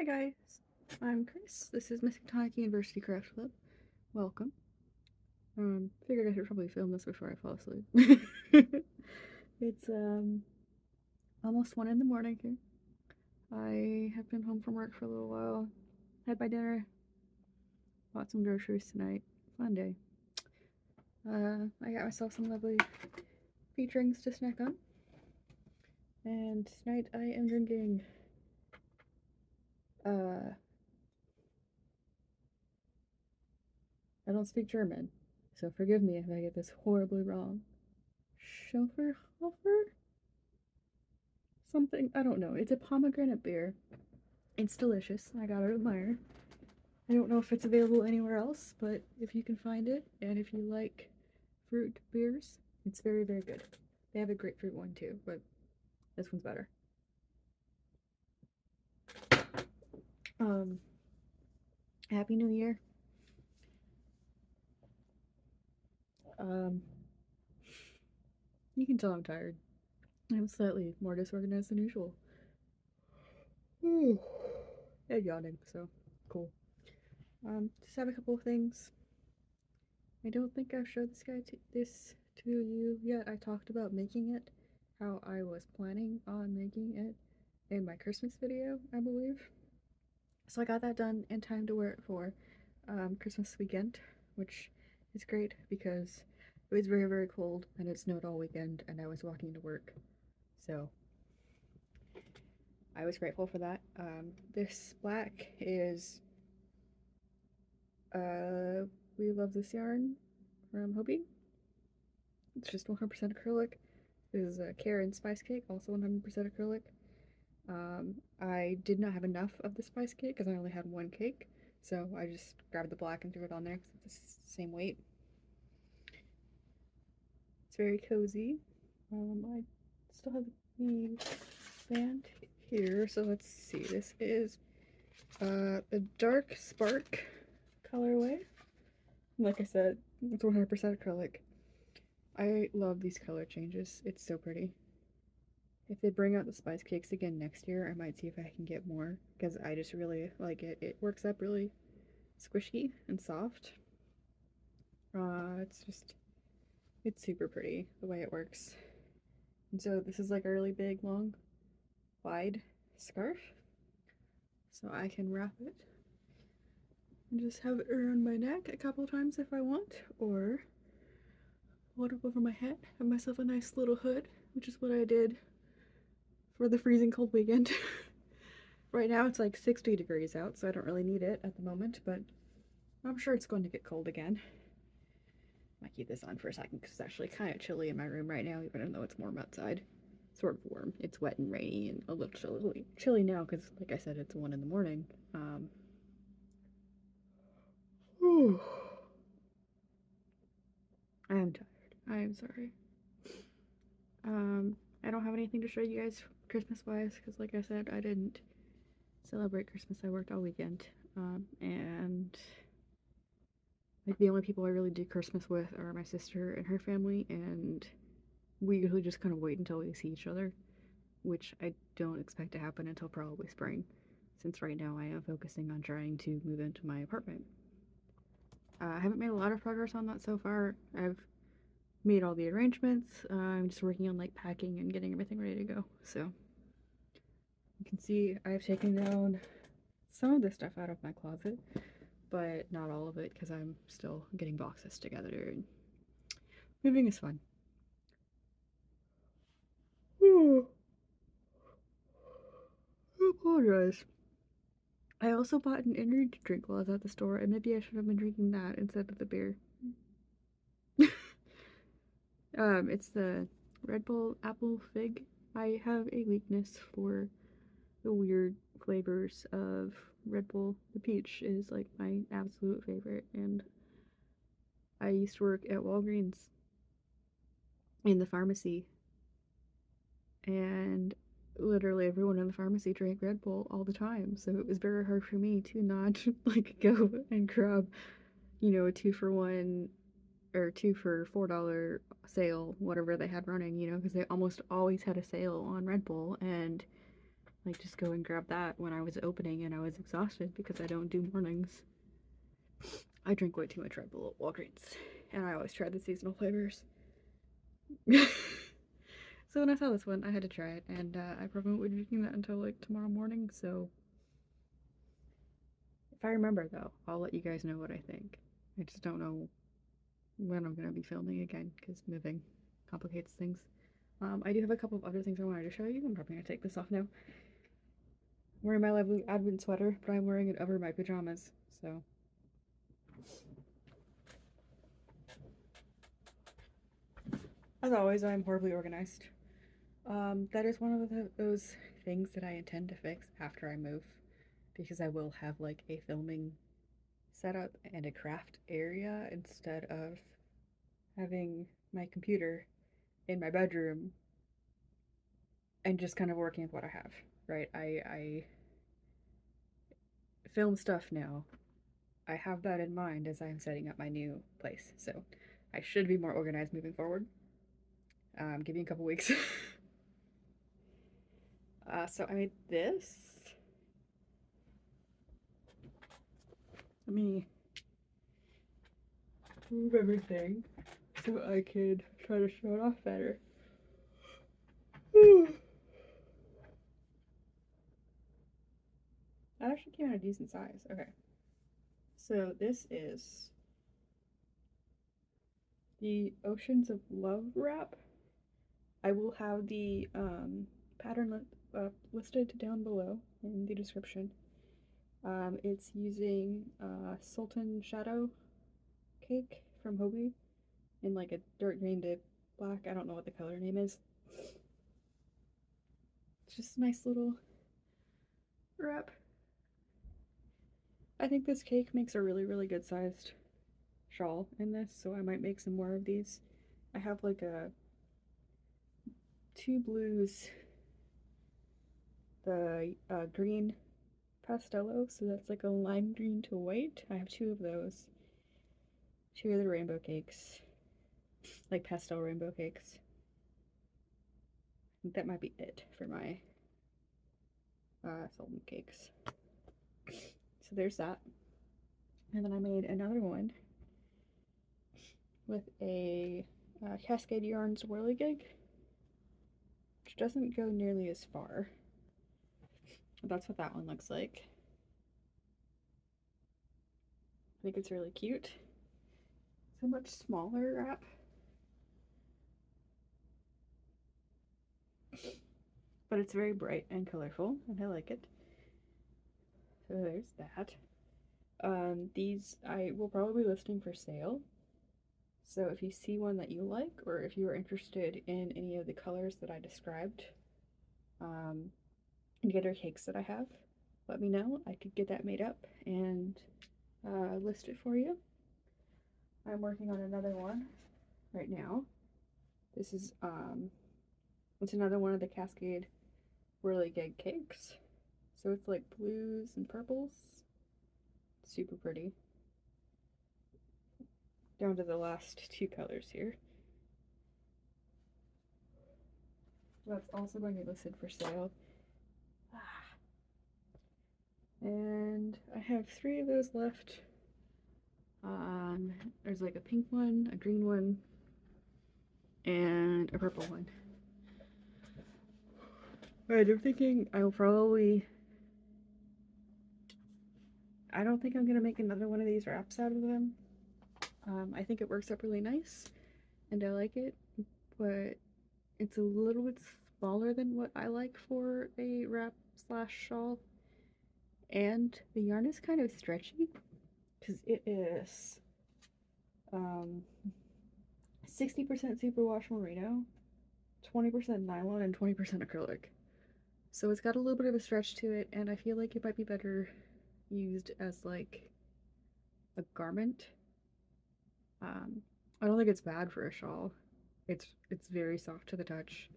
Hi guys, I'm Chris. This is Miskatonic University Craft Club. Welcome. Figured I should probably film this before I fall asleep. It's almost 1 in the morning here. I have been home from work for a little while. Had my dinner. Bought some groceries tonight. Fun day. I got myself some lovely peach rings to snack on. And tonight I am drinking I don't speak German, so forgive me if I get this horribly wrong. Schoferhofer? Something, I don't know. It's a pomegranate beer. It's delicious. I got it at Meyer. I don't know if it's available anywhere else, but if you can find it, and if you like fruit beers, it's very, very good. They have a grapefruit one too, but this one's better. Um, Happy New Year. Um, you can tell I'm tired. I'm slightly more disorganized than usual. And yawning, so cool. Just have a couple of things. I don't think I've showed this to you yet. I talked about making it, how I was planning on making it in my Christmas video, I believe. So I got that done in time to wear it for Christmas weekend, which is great because it was very, very cold and it snowed all weekend and I was walking to work. So I was grateful for that. This black is We Love This Yarn from Hobie. It's just 100% acrylic. This is a Karen spice cake, also 100% acrylic. I did not have enough of the spice cake because I only had one cake, so I just grabbed the black and threw it on there because it's the same weight. It's very cozy. I still have the band here, so let's see. This is the Dark Spark colorway. Like I said, it's 100% acrylic. I love these color changes. It's so pretty. If they bring out the spice cakes again next year, I might see if I can get more because I just really like it. It works up really squishy and soft. It's super pretty the way it works. And so this is like a really big, long, wide scarf. So I can wrap it and just have it around my neck a couple times if I want, or hold it over my head, have myself a nice little hood, which is what I did for the freezing cold weekend. Right now it's like 60 degrees out, so I don't really need it at the moment, but I'm sure it's going to get cold again. I might keep this on for a second because it's actually kind of chilly in my room right now, even though it's warm outside. Sort of warm. It's wet and rainy and a little chilly now because, like I said, it's 1 in the morning. I am tired. I am sorry. I don't have anything to show you guys Christmas wise because, like I said, I didn't celebrate Christmas. I worked all weekend. And like the only people I really do Christmas with are my sister and her family, and we usually just kind of wait until we see each other, which I don't expect to happen until probably spring, since right now I am focusing on trying to move into my apartment. I haven't made a lot of progress on that so far. I've made all the arrangements. I'm just working on like packing and getting everything ready to go. So you can see I've taken down some of the stuff out of my closet, but not all of it because I'm still getting boxes together. And moving is fun. I apologize. I also bought an energy drink while I was at the store, and maybe I should have been drinking that instead of the beer. It's the Red Bull Apple Fig. I have a weakness for the weird flavors of Red Bull. The peach is like my absolute favorite, and I used to work at Walgreens in the pharmacy, and literally everyone in the pharmacy drank Red Bull all the time, so it was very hard for me to not like go and grab, a 2 for 1 or 2 for $4 sale, whatever they had running, because they almost always had a sale on Red Bull, and like just go and grab that when I was opening and I was exhausted because I don't do mornings. I drink way too much Red Bull at Walgreens, and I always try the seasonal flavors. So when I saw this one, I had to try it, and I probably won't be drinking that until like tomorrow morning. So if I remember though, I'll let you guys know what I think. I just don't know when I'm gonna be filming again because moving complicates things. I do have a couple of other things I wanted to show you. I'm probably gonna take this off now. I'm wearing my lovely Advent sweater, but I'm wearing it over my pajamas. So as always, I'm horribly organized. That is one of those things that I intend to fix after I move, because I will have like a filming setup and a craft area instead of having my computer in my bedroom and just kind of working with what I have, right? I film stuff now. I have that in mind as I'm setting up my new place, so I should be more organized moving forward. Give me a couple weeks. So I made this. Let me move everything so I could try to show it off better. That actually came out a decent size. Okay. So this is the Oceans of Love wrap. I will have the pattern listed down below in the description. It's using Sultan Shadow cake from Hobie in like a dark green to black. I don't know what the color name is. It's just a nice little wrap. I think this cake makes a really, really good sized shawl in this, so I might make some more of these. I have like two blues, the green pastello, so that's like a lime green to white. I have two of those. Two of the rainbow cakes, like pastel rainbow cakes. I think that might be it for my Sultan cakes. So there's that. And then I made another one with a Cascade Yarns whirligig, which doesn't go nearly as far. That's what that one looks like. I think it's really cute. It's a much smaller wrap. But it's very bright and colorful, and I like it. So there's that. These I will probably be listing for sale. So if you see one that you like, or if you are interested in any of the colors that I described, and the other cakes that I have, let me know. I could get that made up and list it for you. I'm working on another one right now. This is it's another one of the Cascade whirligig cakes. So it's like blues and purples. Super pretty. Down to the last two colors here. That's also going to be listed for sale. And I have three of those left. There's like a pink one, a green one, and a purple one. Alright, I'm thinking I don't think I'm gonna make another one of these wraps out of them. I think it works out really nice, and I like it, but it's a little bit smaller than what I like for a wrap slash shawl. And the yarn is kind of stretchy, because it is 60% superwash merino, 20% nylon, and 20% acrylic. So it's got a little bit of a stretch to it, and I feel like it might be better used as like a garment. I don't think it's bad for a shawl. It's very soft to the touch,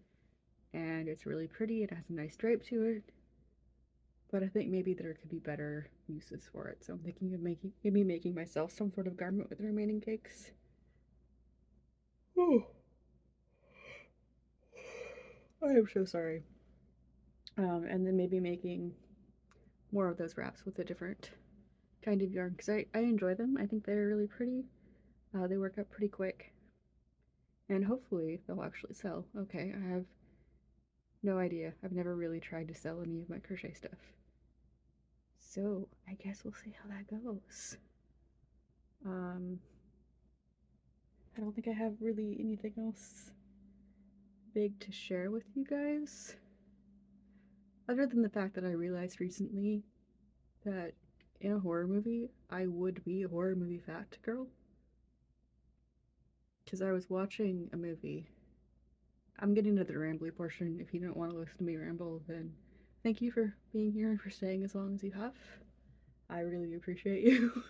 and it's really pretty. It has a nice drape to it, but I think maybe there could be better uses for it. So I'm thinking of making myself some sort of garment with the remaining cakes. Oh, I am so sorry. And then maybe making more of those wraps with a different kind of yarn because I enjoy them. I think they're really pretty. They work up pretty quick, and hopefully they'll actually sell. Okay, I have no idea. I've never really tried to sell any of my crochet stuff. So I guess we'll see how that goes. Um, I don't think I have really anything else big to share with you guys. Other than the fact that I realized recently that in a horror movie, I would be a horror movie fat girl. Because I was watching a movie. I'm getting to the rambly portion. If you don't want to listen to me ramble, then thank you for being here and for staying as long as you have. I really appreciate you.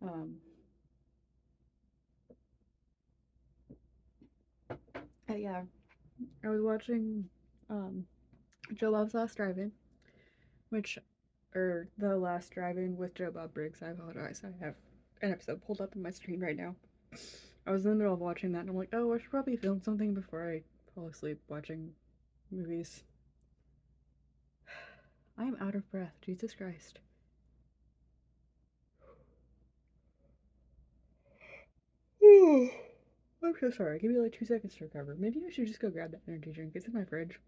um, yeah, I was watching Joe Bob's Last Drive-In, which, or The Last Drive-In with Joe Bob Briggs. I apologize. I have an episode pulled up on my screen right now. I was in the middle of watching that and I'm like, oh, I should probably film something before I fall asleep watching movies. I am out of breath. Jesus Christ. I'm so sorry. Give me like 2 seconds to recover. Maybe I should just go grab that energy drink. It's in my fridge.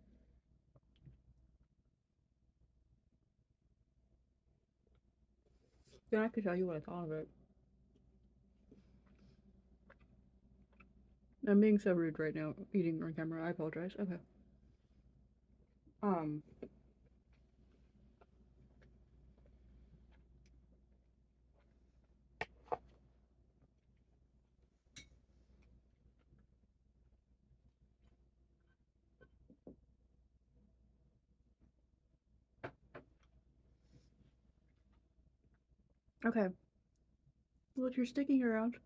Then I could tell you what I thought of it. I'm being so rude right now, eating on camera. I apologize. Okay. Um. Okay. Well, if you're sticking around,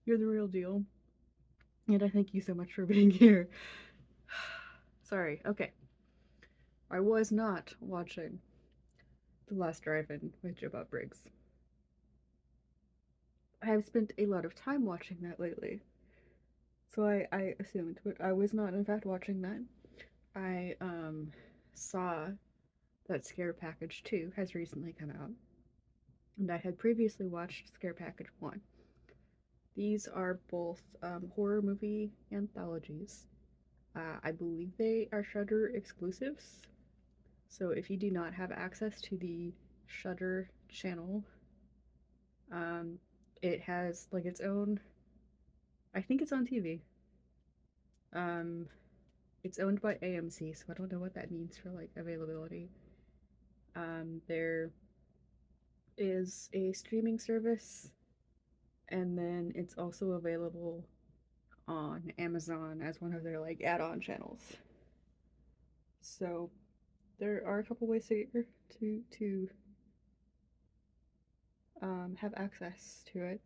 you're the real deal. And I thank you so much for being here. Sorry. Okay. I was not watching The Last Drive-In with Joe Bob Briggs. I have spent a lot of time watching that lately. So I assumed, but I was not in fact watching that. I saw that Scare Package 2 has recently come out, and I had previously watched Scare Package 1. These are both horror movie anthologies. I believe they are Shudder exclusives, so if you do not have access to the Shudder channel, um, it has like its own. I think it's on TV. Um, it's owned by AMC, so I don't know what that means for like availability. There is a streaming service, and then it's also available on Amazon as one of their like add-on channels. So there are a couple ways to have access to it.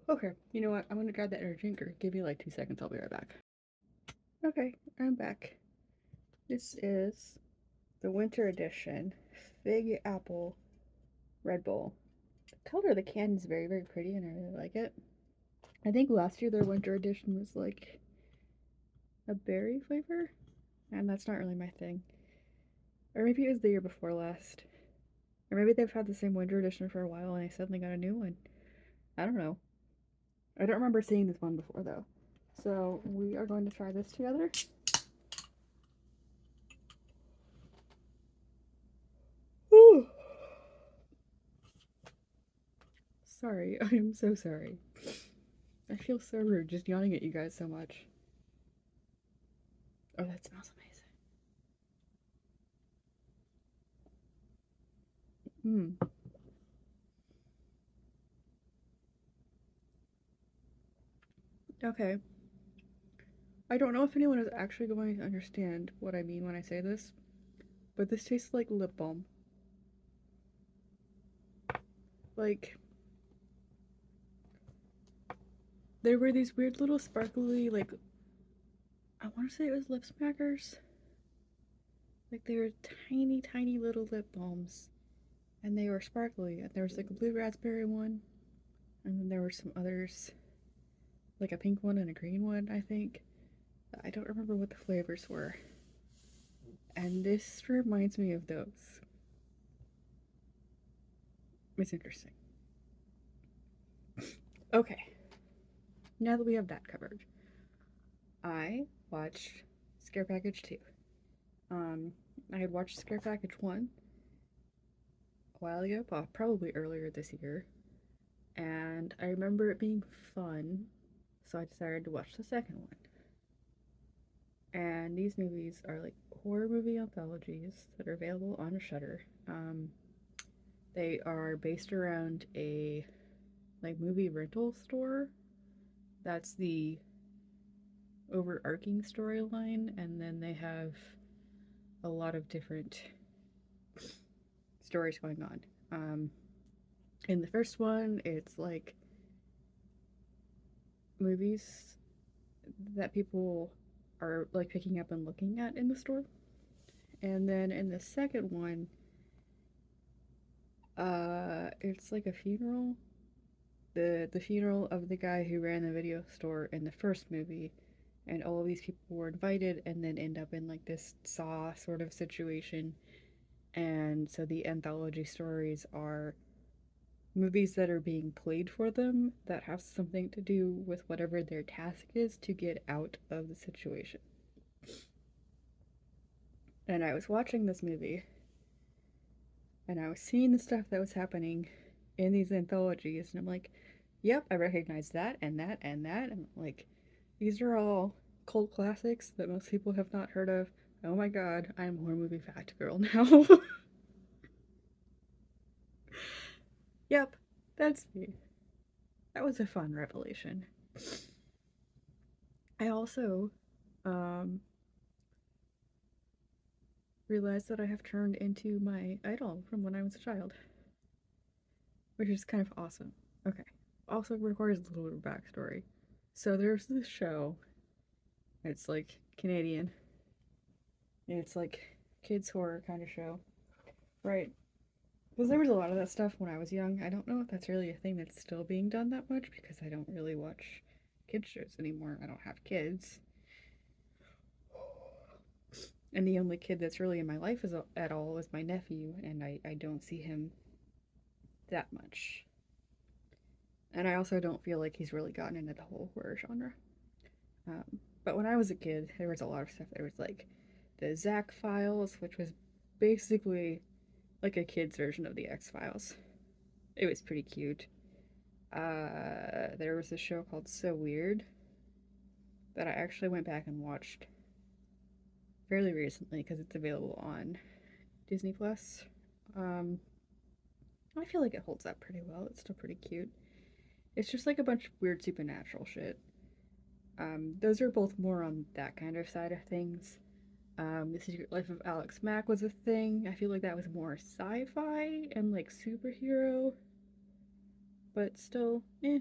Okay, you know what? I'm gonna grab that energy drink. Give me like 2 seconds. I'll be right back. Okay, I'm back. This is the winter edition Fig Apple Red Bull. The color of the can is very, very pretty, and I really like it. I think last year their winter edition was like a berry flavor, and that's not really my thing. Or maybe it was the year before last. Or maybe they've had the same winter edition for a while and I suddenly got a new one. I don't know. I don't remember seeing this one before though. So we are going to try this together. Ooh. Sorry, I am so sorry. I feel so rude just yawning at you guys so much. Oh, that smells amazing. Okay. I don't know if anyone is actually going to understand what I mean when I say this, but this tastes like lip balm. Like, there were these weird little sparkly, like, I want to say it was lip smackers. Like, they were tiny, tiny little lip balms. And they were sparkly. And there was like a blue raspberry one. And then there were some others. like a pink one and a green one, I think. I don't remember what the flavors were. And this reminds me of those. It's interesting. Okay, now that we have that covered, I watched Scare Package 2. Um, I had watched Scare Package 1 a while ago, probably earlier this year, and I remember it being fun, so I decided to watch the second one. And these movies are like horror movie anthologies that are available on Shudder. They are based around a like movie rental store. That's the overarching storyline, and then they have a lot of different stories going on. In the first one, it's like movies that people are like picking up and looking at in the store. And then in the second one, it's like a funeral. The funeral of the guy who ran the video store in the first movie, and all of these people were invited and then end up in like this Saw sort of situation. And so the anthology stories are movies that are being played for them that have something to do with whatever their task is to get out of the situation. And I was watching this movie and I was seeing the stuff that was happening in these anthologies, and I'm like, yep, I recognize that and that and that. And I'm like, these are all cult classics that most people have not heard of. Oh my god, I'm a horror movie fact girl now. Yep, that's me. That was a fun revelation. I also um, realized that I have turned into my idol from when I was a child, which is kind of awesome. Okay. Also requires a little bit of backstory. So there's this show. It's like Canadian. It's like kids horror kind of show, right? Because there was a lot of that stuff when I was young. I don't know if that's really a thing that's still being done that much because I don't really watch kids shows anymore. I don't have kids. And the only kid that's really in my life is at all is my nephew, and I don't see him that much. And I also don't feel like he's really gotten into the whole horror genre. But when I was a kid, there was a lot of stuff. There was like the Zack Files, which was basically like a kid's version of the X Files. It was pretty cute. There was a show called So Weird that I actually went back and watched fairly recently because it's available on Disney Plus. Um, I feel like it holds up pretty well. It's still pretty cute. It's just like a bunch of weird supernatural shit. Those are both more on that kind of side of things. The Secret Life of Alex Mack was a thing. I feel like that was more sci-fi and like superhero, but still, eh.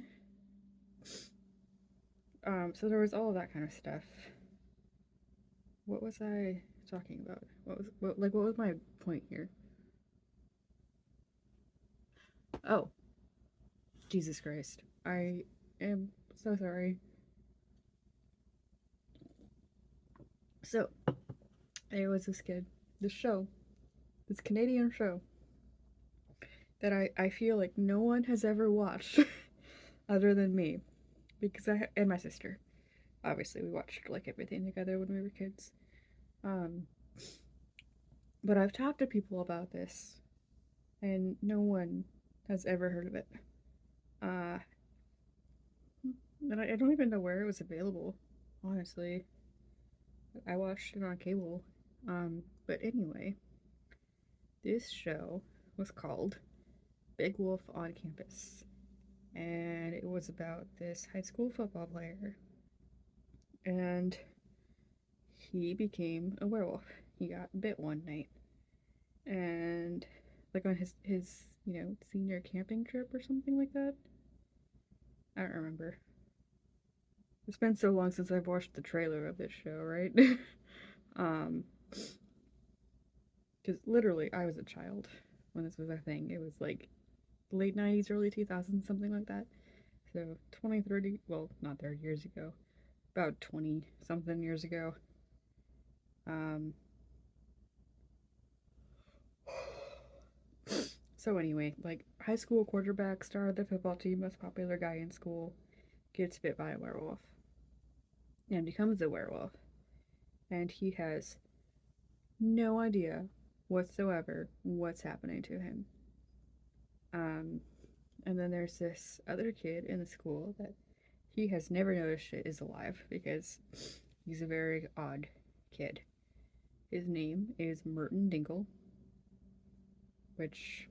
So there was all of that kind of stuff. What was I talking about? What was my point here? Oh, Jesus Christ. I am so sorry. So, there was this show, this Canadian show that I feel like no one has ever watched other than me because and my sister. Obviously, we watched like everything together when we were kids. Um, but I've talked to people about this, and no one has ever heard of it. Uh, and I don't even know where it was available. Honestly, I watched it on cable. But anyway, this show was called Big Wolf on Campus, and it was about this high school football player, and he became a werewolf. He got bit one night, and like on his senior camping trip or something like that. I don't remember. It's been so long since I've watched the trailer of this show, right? um, because literally I was a child when this was a thing. It was like late 90s, early 2000s, something like that. So 20, 30, well, not 30 years ago, about 20 something years ago. Um, so anyway, like high school quarterback, star of the football team, most popular guy in school, gets bit by a werewolf and becomes a werewolf. And he has no idea whatsoever what's happening to him. Um, and then there's this other kid in the school that he has never noticed shit is alive because he's a very odd kid. His name is Merton Dinkle, which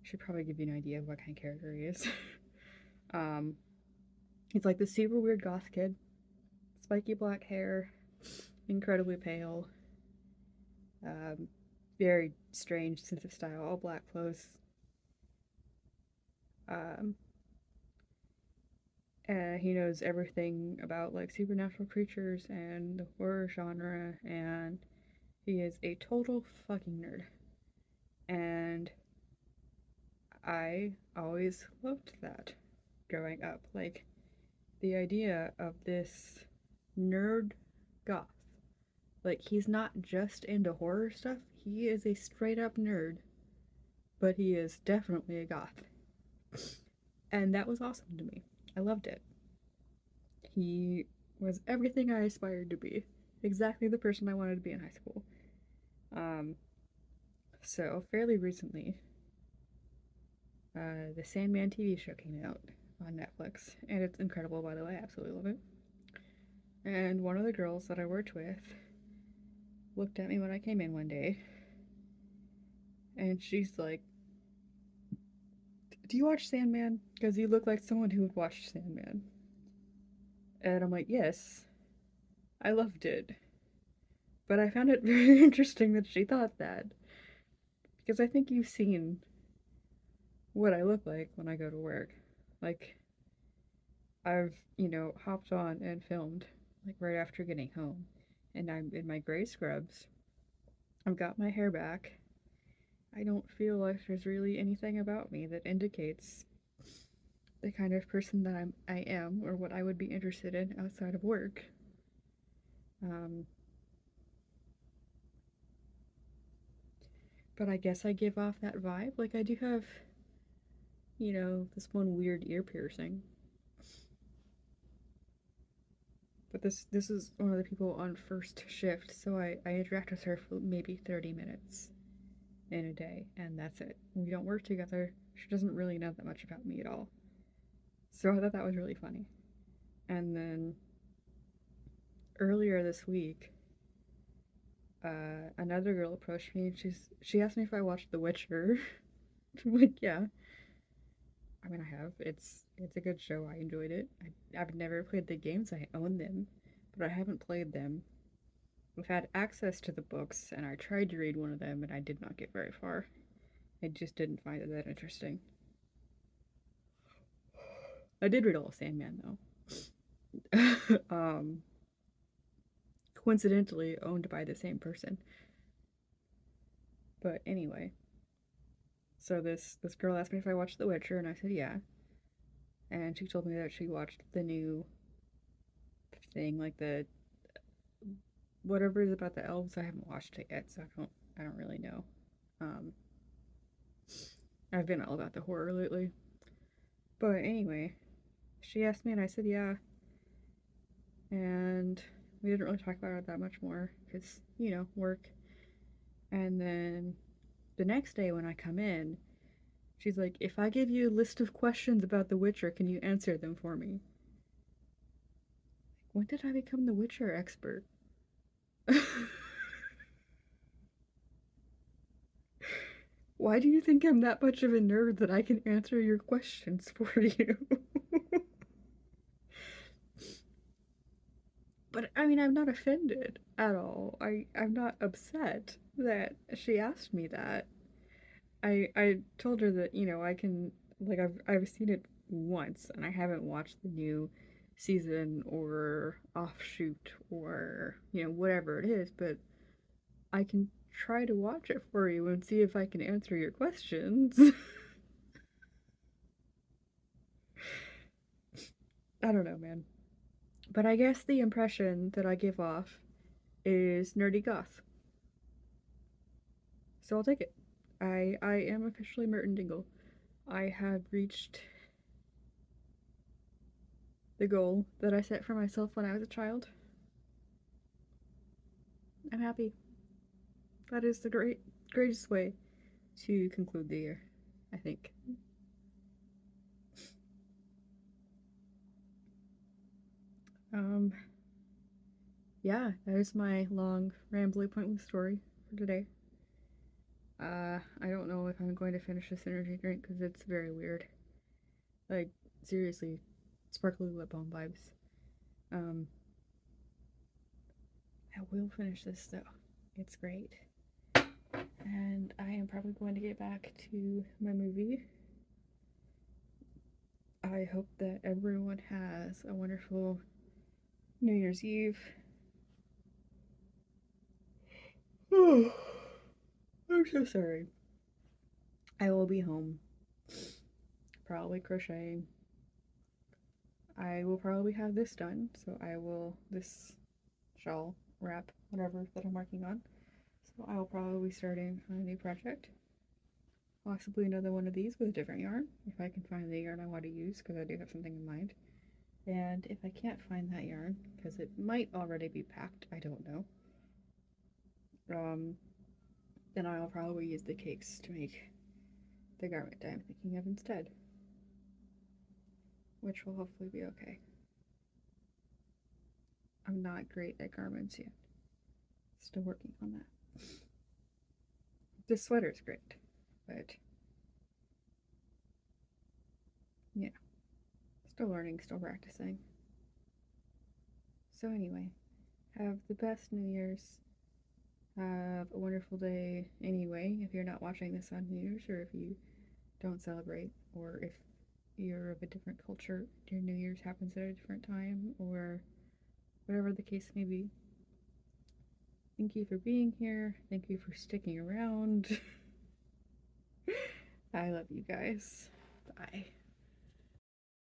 should probably give you an idea of what kind of character he is. um, he's like the super weird goth kid, spiky black hair, incredibly pale, um, very strange sense of style, all black clothes. Um, he knows everything about like supernatural creatures and the horror genre, and he is a total fucking nerd. And I always loved that growing up. Like, the idea of this nerd goth. Like, he's not just into horror stuff, he is a straight up nerd, but he is definitely a goth. And that was awesome to me. I loved it. He was everything I aspired to be. Exactly the person I wanted to be in high school. Um, so, fairly recently, the Sandman TV show came out on Netflix, and it's incredible, by the way. I absolutely love it. And one of the girls that I worked with looked at me when I came in one day, and she's like, "Do you watch Sandman? Because you look like someone who would watch Sandman." And I'm like, "Yes, I loved it." But I found it very interesting that she thought that, because I think you've seen what I look like when I go to work. Like, I've, hopped on and filmed, like, right after getting home. And I'm in my gray scrubs. I've got my hair back. I don't feel like there's really anything about me that indicates the kind of person that I am or what I would be interested in outside of work. Um, but I guess I give off that vibe. Like, I do have, this one weird ear piercing. But this is one of the people on first shift, so I interact with her for maybe 30 minutes in a day, and that's it. We don't work together. She doesn't really know that much about me at all. So I thought that was really funny. And then earlier this week, another girl approached me and she asked me if I watched The Witcher. I'm like, yeah. I mean, I have. It's a good show. I enjoyed it. I've never played the games. I own them, but I haven't played them. I've had access to the books, and I tried to read one of them, and I did not get very far. I just didn't find it that interesting. I did read all of Sandman though. Coincidentally owned by the same person. But anyway, so this girl asked me if I watched The Witcher, and I said yeah. And she told me that she watched the new thing, like the whatever it is about the elves. I haven't watched it yet, so I don't really know. Um, I've been all about the horror lately. But anyway, she asked me, and I said yeah. And we didn't really talk about it that much more because work. And then the next day when I come in, she's like, "If I give you a list of questions about The Witcher, can you answer them for me?" When did I become the Witcher expert? Why do you think I'm that much of a nerd that I can answer your questions for you? But I mean, I'm not offended at all. I'm not upset that she asked me that. I told her that, I can, like, I've seen it once and I haven't watched the new season or offshoot or, whatever it is, but I can try to watch it for you and see if I can answer your questions. I don't know, man. But I guess the impression that I give off is nerdy goth. So I'll take it. I am officially Merton Dingle. I have reached the goal that I set for myself when I was a child. I'm happy. That is the greatest way to conclude the year, I think. Um, yeah, that is my long, rambly, pointless story for today. I don't know if I'm going to finish this energy drink because it's very weird. Like, seriously, sparkly lip balm vibes. Um, I will finish this though. It's great. And I am probably going to get back to my movie. I hope that everyone has a wonderful New Year's Eve. Oh, I'm so sorry. I will be home, probably crocheting. I will probably have this done, so this shawl, wrap, whatever that I'm working on. So I will probably be starting on a new project. Possibly another one of these with a different yarn, if I can find the yarn I want to use, because I do have something in mind. And if I can't find that yarn, because it might already be packed, I don't know, then I'll probably use the cakes to make the garment I'm thinking of instead, which will hopefully be okay. I'm not great at garments yet. Still working on that. This sweater's great, but yeah, still learning, still practicing. So anyway, have the best New Year's. Have a wonderful day anyway, if you're not watching this on New Year's, or if you don't celebrate, or if you're of a different culture, your New Year's happens at a different time, or whatever the case may be. Thank you for being here. Thank you for sticking around. I love you guys. Bye.